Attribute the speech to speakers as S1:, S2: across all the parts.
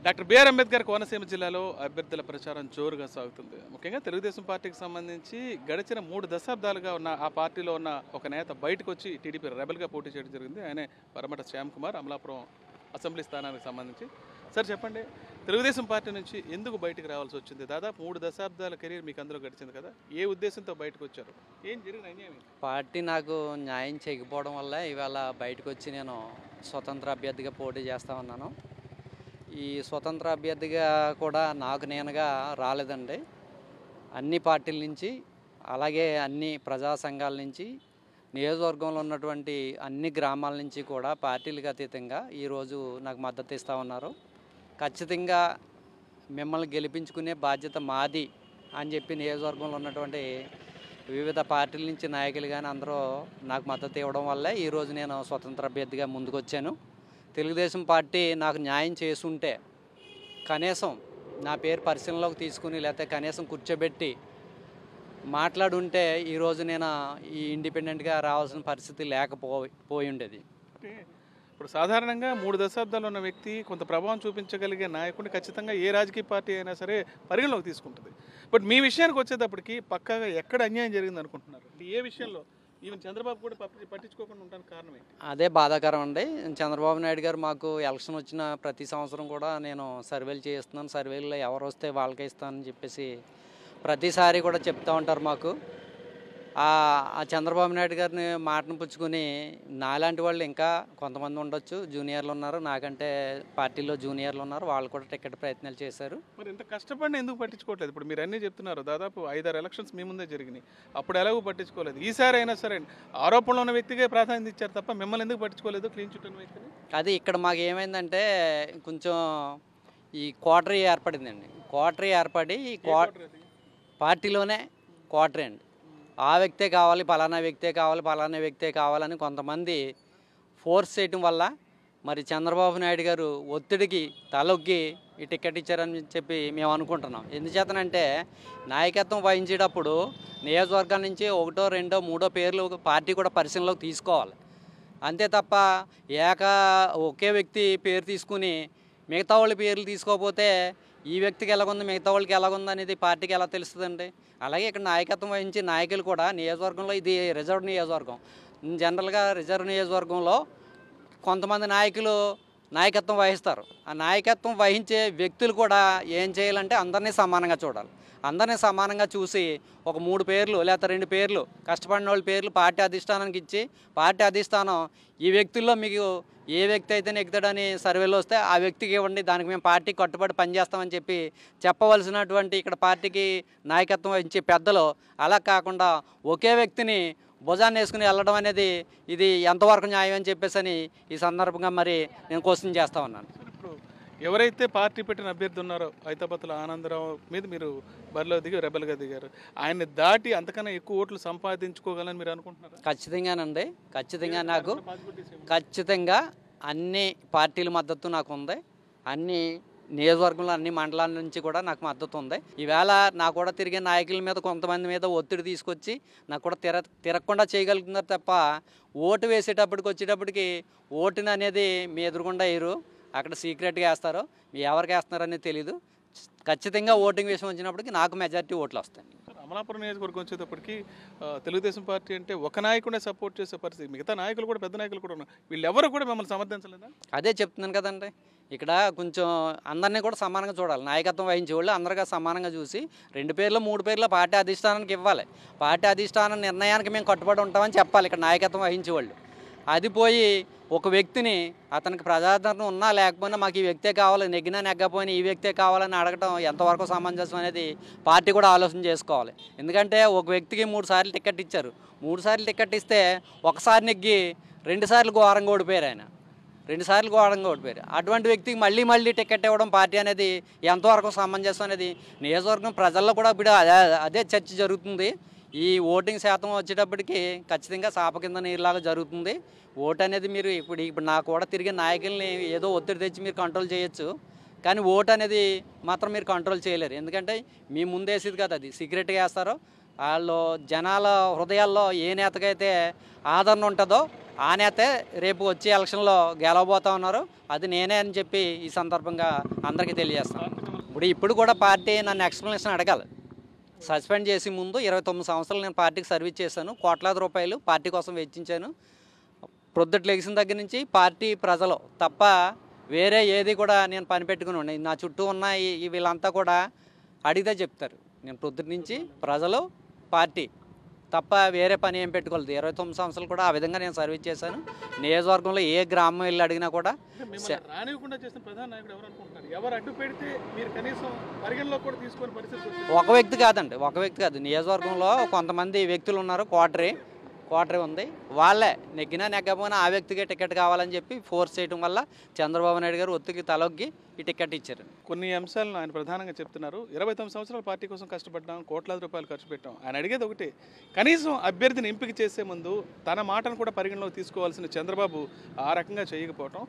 S1: Doctor BR Ambedkar Konaseema జిల్లాలో అభ్యర్థుల ప్రచారం జోరుగా సాగుతుంది. ముఖ్యంగా తెలుగుదేశం పార్టీకి సంబంధించి గడిచిన 3 దశాబ్దాలుగా ఉన్న ఆ పార్టీలో ఉన్న ఒక నేత బయటకు వచ్చి టీడీపీ రెబల్గా పోటీ చేయడం జరిగింది. ఆయనే పరమట శ్యామ్ కుమార్, అమలాపురం అసెంబ్లీ స్థానానికి సంబంధించి. సార్ చెప్పండి, తెలుగుదేశం పార్టీ నుంచి ఎందుకు బయటకు రావాల్సి వచ్చింది? దాదాపు 3 దశాబ్దాల కెరీర్ మీకు అందులో గడిచింది కదా, ఏ ఉద్దేశంతో బయటకు వచ్చారు? ఏం జరిగిన అన్యాయం?
S2: పార్టీ నాకు న్యాయం చేయకపోవడం వల్ల ఇవాళ బయటకు వచ్చి నేను స్వతంత్ర అభ్యర్థిగా పోటీ చేస్తా ఉన్నాను. ఈ స్వతంత్ర అభ్యర్థిగా కూడా నాకు నేనుగా రాలేదండి. అన్ని పార్టీల నుంచి, అలాగే అన్ని ప్రజా సంఘాల నుంచి, నియోజకవర్గంలో ఉన్నటువంటి అన్ని గ్రామాల నుంచి కూడా పార్టీలకు అతీతంగా ఈరోజు నాకు మద్దతు ఇస్తూ ఉన్నారు. ఖచ్చితంగా మిమ్మల్ని గెలిపించుకునే బాధ్యత మాది అని చెప్పి నియోజకవర్గంలో ఉన్నటువంటి వివిధ పార్టీల నుంచి నాయకులు కానీ అందరూ నాకు మద్దతు ఇవ్వడం వల్లే ఈరోజు నేను స్వతంత్ర అభ్యర్థిగా ముందుకు వచ్చాను. తెలుగుదేశం పార్టీ నాకు న్యాయం చేసుంటే కనీసం నా పేరు పరిశీలనలోకి తీసుకుని లేకపోతే కనీసం కూర్చోబెట్టి మాట్లాడుంటే ఈరోజు నేను ఈ ఇండిపెండెంట్గా రావాల్సిన పరిస్థితి లేకపోయి ఉండేది.
S1: ఇప్పుడు సాధారణంగా 3 దశాబ్దాలు ఉన్న వ్యక్తి కొంత ప్రభావం చూపించగలిగే నాయకుడిని ఖచ్చితంగా ఏ రాజకీయ పార్టీ అయినా సరే పరిగణలోకి తీసుకుంటుంది. బట్ మీ విషయానికి వచ్చేటప్పటికి పక్కాగా ఎక్కడ అన్యాయం జరిగింది అనుకుంటున్నారు? ఏ విషయంలో? ఈవెన్ చంద్రబాబు కూడా పట్టించుకోకుండా ఉండడానికి కారణం ఏంటి?
S2: అదే బాధాకరం అండి. చంద్రబాబు నాయుడు గారు మాకు ఎలక్షన్ వచ్చిన ప్రతి సంవత్సరం కూడా నేను సర్వేలు చేస్తున్నాను, సర్వేల్లో ఎవరు వస్తే వాళ్ళకే ఇస్తానని చెప్పేసి ప్రతిసారి కూడా చెప్తూ ఉంటారు మాకు. ఆ చంద్రబాబు నాయుడు గారిని మాటను పుచ్చుకొని నాలాంటి వాళ్ళు ఇంకా కొంతమంది ఉండొచ్చు, జూనియర్లు ఉన్నారు, నాకంటే పార్టీలో జూనియర్లు ఉన్నారు, వాళ్ళు కూడా టికెట్ ప్రయత్నాలు చేశారు.
S1: మరి ఇంత కష్టపడిన ఎందుకు పట్టించుకోవట్లేదు? ఇప్పుడు మీరు అన్నీ చెప్తున్నారు, దాదాపు 5-6 ఎలక్షన్స్ మీ ముందే జరిగినాయి, అప్పుడు ఎలాగో పట్టించుకోలేదు. ఈసారి అయినా సరే ఆరోపణలో ఉన్న వ్యక్తికే ప్రాధాన్యత ఇచ్చారు తప్ప మిమ్మల్ని ఎందుకు పట్టించుకోలేదు? క్లీన్ చిట్ ఉన్న వ్యక్తిని.
S2: అది ఇక్కడ మాకు ఏమైందంటే కొంచెం ఈ క్వార్టరీ ఏర్పడిందండి. క్వార్టరీ ఏర్పడి పార్టీలోనే క్వార్టరీ అండి. ఆ వ్యక్తే కావాలి, పలానా వ్యక్తే కావాలి, పలానా వ్యక్తే కావాలని కొంతమంది ఫోర్స్ చేయటం వల్ల మరి చంద్రబాబు నాయుడు గారు ఒత్తిడికి తలొగ్గి ఈ టికెట్ ఇచ్చారని చెప్పి మేము అనుకుంటున్నాం. ఎందుచేతనంటే నాయకత్వం వహించేటప్పుడు నియోజకవర్గాల నుంచి 1, 2, 3 పేర్లు పార్టీ కూడా పరిశీలనలోకి తీసుకోవాలి. అంతే తప్ప ఒకే వ్యక్తి పేరు తీసుకుని మిగతా వాళ్ళ పేర్లు తీసుకోకపోతే ఈ వ్యక్తికి ఎలాగుంది, మిగతా వాళ్ళకి ఎలాగుంది అనేది పార్టీకి ఎలా తెలుస్తుందండి? అలాగే ఇక్కడ నాయకత్వం వహించి నాయకులు కూడా నియోజకవర్గంలో, ఇది రిజర్వ్ నియోజకవర్గం, జనరల్గా రిజర్వ్ నియోజకవర్గంలో కొంతమంది నాయకులు నాయకత్వం వహిస్తారు. ఆ నాయకత్వం వహించే వ్యక్తులు కూడా ఏం చేయాలంటే అందరినీ సమానంగా చూడాలి. అందరినీ సమానంగా చూసి ఒక 3 పేర్లు లేకపోతే 2 పేర్లు కష్టపడిన వాళ్ళ పేర్లు పార్టీ అధిష్టానానికి ఇచ్చి, పార్టీ అధిష్టానం ఈ వ్యక్తుల్లో మీకు ఏ వ్యక్తి అయితే నెగ్గుతాడని సర్వేలో వస్తే ఆ వ్యక్తికి ఇవ్వండి, దానికి మేము పార్టీ కట్టుబడి పనిచేస్తామని చెప్పి చెప్పవలసినటువంటి ఇక్కడ పార్టీకి నాయకత్వం వహించే పెద్దలు అలా కాకుండా ఒకే వ్యక్తిని భుజాన్ని వేసుకుని వెళ్ళడం అనేది ఇది ఎంతవరకు న్యాయం అని చెప్పేసి ఈ సందర్భంగా మరి నేను క్వశ్చన్ చేస్తా ఉన్నాను.
S1: ఇప్పుడు ఎవరైతే పార్టీ పెట్టిన అభ్యర్థి ఉన్నారో ఐతాపత్తుల ఆనందరావు మీద మీరు బరిలో దిగి రెబల్గా దిగారు, ఆయన్ని దాటి అంతకన్నా ఎక్కువ ఓట్లు సంపాదించుకోగలని మీరు అనుకుంటున్నారు?
S2: ఖచ్చితంగానండి. ఖచ్చితంగా అన్ని పార్టీల మద్దతు నాకు ఉంది. అన్ని నియోజకవర్గంలో అన్ని మండలాల నుంచి కూడా నాకు మద్దతు ఉంది. ఈవేళ నాకు కూడా తిరిగే నాయకుల మీద కొంతమంది మీద ఒత్తిడి తీసుకొచ్చి నాకు కూడా తిరగకుండా చేయగలుగుతున్నారు తప్ప ఓటు వేసేటప్పటికి వచ్చేటప్పటికి ఓటుని అనేది మీ ఎదురుగుండా వేయరు, అక్కడ సీక్రెట్గా వేస్తారు. మీ ఎవరికి వేస్తున్నారు అనేది తెలీదు. ఖచ్చితంగా ఓటింగ్ విషయం వచ్చినప్పటికి నాకు మెజారిటీ ఓట్లు వస్తాయి.
S1: అమలాపురం నియోజకవర్గం వచ్చేటప్పటికి తెలుగుదేశం పార్టీ అంటే ఒక నాయకుడే సపోర్ట్ చేసే పరిస్థితి, మిగతా నాయకులు కూడా పెద్ద నాయకులు కూడా ఉన్నారు, వీళ్ళెవరు కూడా మిమ్మల్ని సమర్థించలేదా?
S2: అదే చెప్తున్నాను కదండి, ఇక్కడ కొంచెం అందరినీ కూడా సమానంగా చూడాలి. నాయకత్వం వహించే వాళ్ళు అందరిగా సమానంగా చూసి 2 పేర్లు 3 పేర్లు పార్టీ అధిష్టానానికి ఇవ్వాలి. పార్టీ అధిష్టానం నిర్ణయానికి మేము కట్టుబడి ఉంటామని చెప్పాలి ఇక్కడ నాయకత్వం వహించే వాళ్ళు. అది పోయి ఒక వ్యక్తిని అతనికి ప్రజాదరణ ఉన్నా లేకపోయినా మాకు ఈ వ్యక్తే కావాలి, నెగ్గినా నెగ్గపోయినా ఈ వ్యక్తే కావాలని అడగటం ఎంతవరకు సమంజసం అనేది పార్టీ కూడా ఆలోచన చేసుకోవాలి. ఎందుకంటే ఒక వ్యక్తికి 3 సార్లు టికెట్ ఇచ్చారు. 3 సార్లు టికెట్ ఇస్తే ఒకసారి నెగ్గి 2 సార్లు ఘోరంగా ఓడిపోయారు. ఆయన 2 సార్లు ఘోరంగా ఓడిపోయారు. అటువంటి వ్యక్తికి మళ్ళీ టికెట్ ఇవ్వడం పార్టీ అనేది ఎంతవరకు సమంజసం అనేది నియోజకవర్గం ప్రజల్లో కూడా ఇప్పుడు అదే చర్చ జరుగుతుంది. ఈ ఓటింగ్ శాతం వచ్చేటప్పటికి ఖచ్చితంగా సాప కింద నీరులాగా జరుగుతుంది. ఓటు అనేది మీరు ఇప్పుడు నాకు కూడా తిరిగే నాయకుల్ని ఏదో ఒత్తిడి తెచ్చి మీరు కంట్రోల్ చేయొచ్చు, కానీ ఓటు అనేది మాత్రం మీరు కంట్రోల్ చేయలేరు. ఎందుకంటే మీ ముందేసేది కదా, అది సీక్రెట్గా వేస్తారో వాళ్ళు జనాల హృదయాల్లో ఏ నేతకైతే ఆదరణ ఉంటుందో ఆ నేతే రేపు వచ్చే ఎలక్షన్లో గెలవబోతా ఉన్నారు. అది నేనే అని చెప్పి ఈ సందర్భంగా అందరికీ తెలియజేస్తాను. ఇప్పుడు కూడా పార్టీ నన్ను ఎక్స్ప్లెనేషన్ అడగాలి. సస్పెండ్ చేసి ముందు 29 సంవత్సరాలు నేను పార్టీకి సర్వీస్ చేశాను. కోట్లాది రూపాయలు పార్టీ కోసం వెచ్చించాను. ప్రొద్దుట లెగిసిన దగ్గర నుంచి పార్టీ ప్రజలు తప్ప వేరే ఏది కూడా నేను పని పెట్టుకుని ఉండే. నా చుట్టూ ఉన్న వీళ్ళంతా కూడా అడిగితే చెప్తారు. నేను ప్రొద్దుట నుంచి ప్రజలు పార్టీ తప్ప వేరే పని ఏం పెట్టుకోలేదు. 29 సంవత్సరాలు కూడా ఆ విధంగా నేను సర్వీస్ చేశాను. నియోజకవర్గంలో ఏ గ్రామం వెళ్ళి అడిగినా కూడా ఒక వ్యక్తి కాదండి, ఒక వ్యక్తి కాదు. నియోజకవర్గంలో కొంతమంది వ్యక్తులు ఉన్నారు. క్వార్టరీ ఉంది. వాళ్ళే నెగ్గినా నెగ్గపోయినా ఆ వ్యక్తికే టికెట్ కావాలని చెప్పి ఫోర్స్ చేయడం వల్ల చంద్రబాబు నాయుడు గారు ఒత్తికి తలొగ్గి ఈ టికెట్ ఇచ్చారు.
S1: కొన్ని అంశాలను ఆయన ప్రధానంగా చెప్తున్నారు. 29 సంవత్సరాల పార్టీ కోసం కష్టపడ్డాం, కోట్లాది రూపాయలు ఖర్చు పెట్టాం. ఆయన అడిగేది ఒకటి, కనీసం అభ్యర్థిని ఎంపిక చేసే ముందు తన మాటను కూడా పరిగణలోకి తీసుకోవాల్సిన చంద్రబాబు ఆ రకంగా చేయకపోవటం,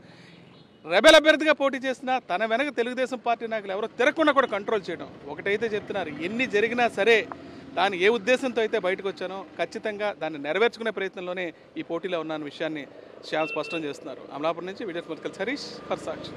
S1: రెబెల్ అభ్యర్థిగా పోటీ చేసినా తన వెనక తెలుగుదేశం పార్టీ నాయకులు ఎవరో తిరగకుండా కూడా కంట్రోల్ చేయడం. ఒకటైతే చెప్తున్నారు, ఎన్ని జరిగినా సరే తాను ఏ ఉద్దేశంతో అయితే బయటకు వచ్చానో ఖచ్చితంగా దాన్ని నెరవేర్చుకునే ప్రయత్నంలోనే ఈ పోటీలో ఉన్న విషయాన్ని శ్యామ్ స్పష్టం చేస్తున్నారు. అమలాపురం నుంచి వీడియో హరీష్ ఫర్ సాక్షి.